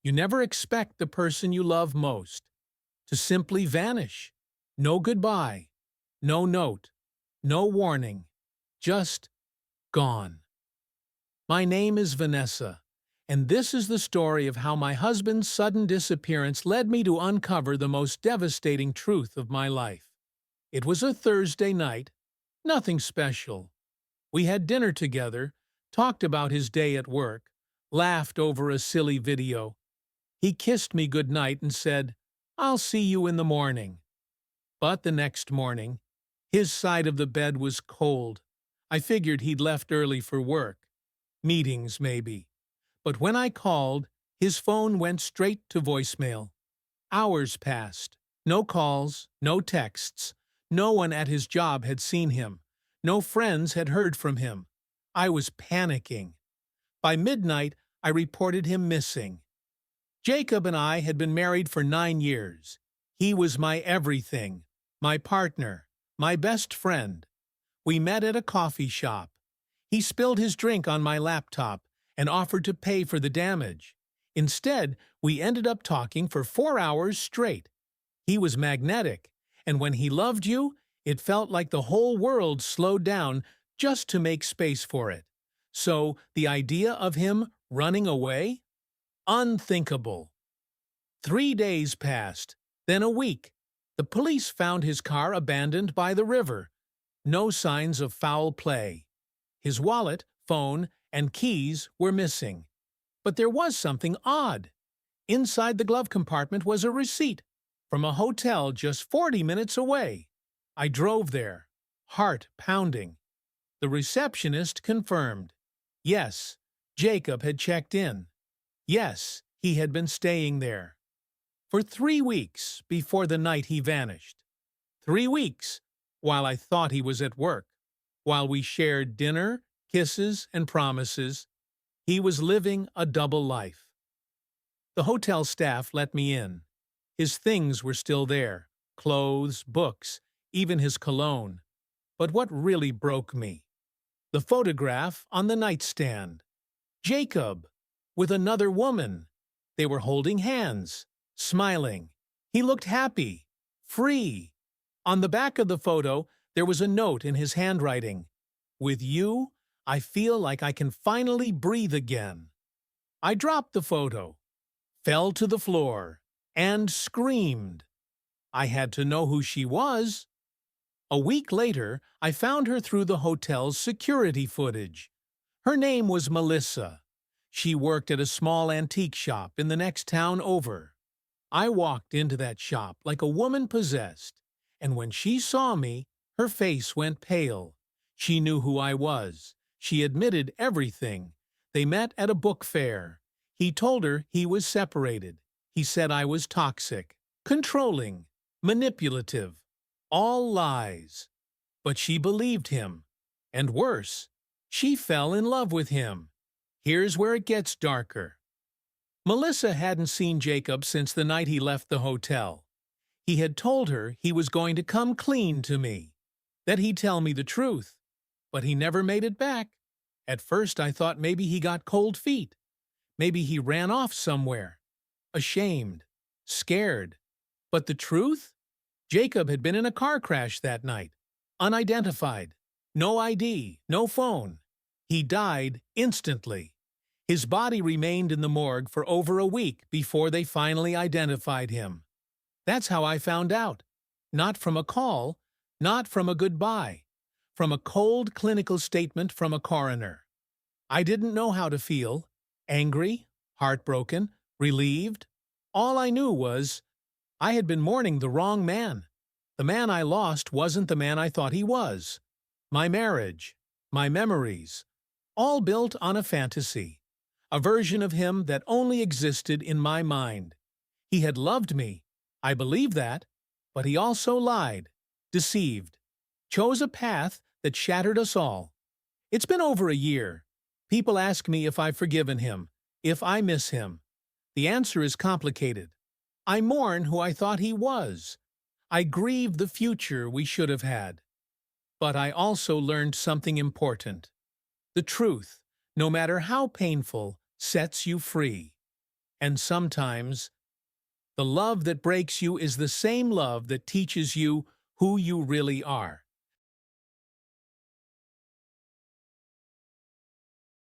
You never expect the person you love most to simply vanish. No goodbye, no note, no warning, just gone. My name is Vanessa, and this is the story of how my husband's sudden disappearance led me to uncover the most devastating truth of my life. It was a Thursday night, nothing special. We had dinner together, talked about his day at work, laughed over a silly video. He kissed me goodnight and said, "I'll see you in the morning." But the next morning, his side of the bed was cold. I figured he'd left early for work. Meetings, maybe. But when I called, his phone went straight to voicemail. Hours passed. No calls, no texts. No one at his job had seen him. No friends had heard from him. I was panicking. By midnight, I reported him missing. Jacob and I had been married for 9 years. He was my everything, my partner, my best friend. We met at a coffee shop. He spilled his drink on my laptop and offered to pay for the damage. Instead, we ended up talking for 4 hours straight. He was magnetic, and when he loved you, it felt like the whole world slowed down just to make space for it. So, the idea of him running away? Unthinkable. 3 days passed, then a week. The police found his car abandoned by the river. No signs of foul play. His wallet, phone, and keys were missing. But there was something odd. Inside the glove compartment was a receipt from a hotel just 40 minutes away. I drove there, heart pounding. The receptionist confirmed. Yes, Jacob had checked in. Yes, he had been staying there. For 3 weeks before the night he vanished. 3 weeks while I thought he was at work. While we shared dinner, kisses, and promises, he was living a double life. The hotel staff let me in. His things were still there, clothes, books, even his cologne. But what really broke me? The photograph on the nightstand. Jacob, with another woman. They were holding hands, smiling. He looked happy, free. On the back of the photo, there was a note in his handwriting. With you, I feel like I can finally breathe again. I dropped the photo, fell to the floor, and screamed. I had to know who she was. A week later, I found her through the hotel's security footage. Her name was Melissa. She worked at a small antique shop in the next town over. I walked into that shop like a woman possessed, and when she saw me, her face went pale. She knew who I was. She admitted everything. They met at a book fair. He told her he was separated. He said I was toxic, controlling, manipulative. All lies. But she believed him. And worse, she fell in love with him. Here's where it gets darker. Melissa hadn't seen Jacob since the night he left the hotel. He had told her he was going to come clean to me, that he'd tell me the truth. But he never made it back. At first I thought maybe he got cold feet. Maybe he ran off somewhere. Ashamed. Scared. But the truth? Jacob had been in a car crash that night. Unidentified. No ID. No phone. He died instantly. His body remained in the morgue for over a week before they finally identified him. That's how I found out. Not from a call, not from a goodbye. From a cold clinical statement from a coroner. I didn't know how to feel. Angry, heartbroken, relieved. All I knew was I had been mourning the wrong man. The man I lost wasn't the man I thought he was. My marriage, my memories, all built on a fantasy. A version of him that only existed in my mind. He had loved me. I believed that. But he also lied, deceived, chose a path that shattered us all. It's been over a year. People ask me if I've forgiven him, if I miss him. The answer is complicated. I mourn who I thought he was. I grieve the future we should have had. But I also learned something important. The truth, no matter how painful, sets you free. And sometimes, the love that breaks you is the same love that teaches you who you really are.